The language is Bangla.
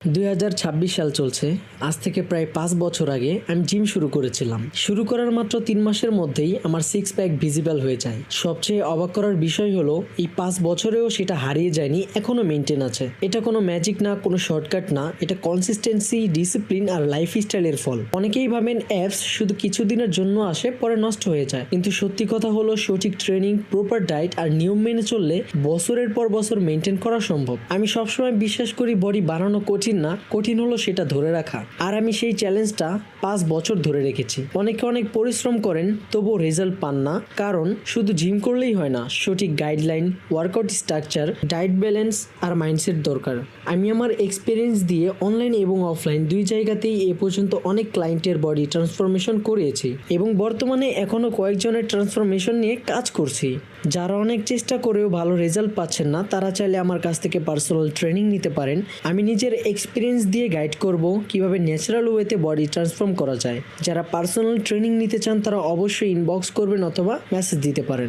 2026 সাল চলছে। আজ থেকে প্রায় 5 বছর আগে আমি জিম শুরু করেছিলাম। শুরু করার মাত্র 3 মাসের মধ্যেই আমার 6 প্যাক ভিজিবল হয়ে যায়। সবচেয়ে অবাক করার বিষয় হলো এই 5 বছরেও সেটা হারিয়ে যায়নি, এখনো মেনটেন আছে। এটা কোনো ম্যাজিক না, কোনো শর্টকাট না, এটা কনসিস্টেন্সি, ডিসিপ্লিন আর লাইফস্টাইলের ফল। অনেকেই ভাবেন অ্যাপস শুধু কিছুদিনের জন্য আসে, পরে নষ্ট হয়ে যায়, কিন্তু সত্যি কথা হলো সঠিক ট্রেনিং, প্রপার ডায়েট আর নিয়ম মেনে চললে বছরের পর বছর মেনটেন করা সম্ভব। আমি সবসময় বিশ্বাস করি বডি বানানো কঠিন না, কঠিন হলো সেটা ধরে রাখা। আর আমি সেই চ্যালেঞ্জটা 5 বছর ধরে রেখেছি। অনেকে অনেক পরিশ্রম করেন তবুও রেজাল্ট পান না, কারণ শুধু জিম করলেই হয় না, সঠিক guideline, workout structure, diet balance আর মাইন্ডসেট দরকার। আমি আমার এক্সপিরিয়েন্স দিয়ে অনলাইন এবং অফলাইন দুই জায়গাতেই এ পর্যন্ত অনেক ক্লায়েন্টের বডি ট্রান্সফরমেশন করিয়েছি এবং বর্তমানে এখনো কয়েকজনের ট্রান্সফরমেশন নিয়ে কাজ করছি। যারা অনেক চেষ্টা করেও ভালো রেজাল্ট পাচ্ছেন না, তারা চাইলে আমার কাছ থেকে পার্সোনাল ট্রেনিং নিতে পারেন। আমি নিজের এক্সপিরিয়েন্স দিয়ে গাইড করব কিভাবে ন্যাচারাল ওয়েতে বডি ট্রান্সফর্ম করা যায়। যারা পার্সোনাল ট্রেনিং নিতে চান তারা অবশ্যই ইনবক্স করবেন অথবা মেসেজ দিতে পারেন।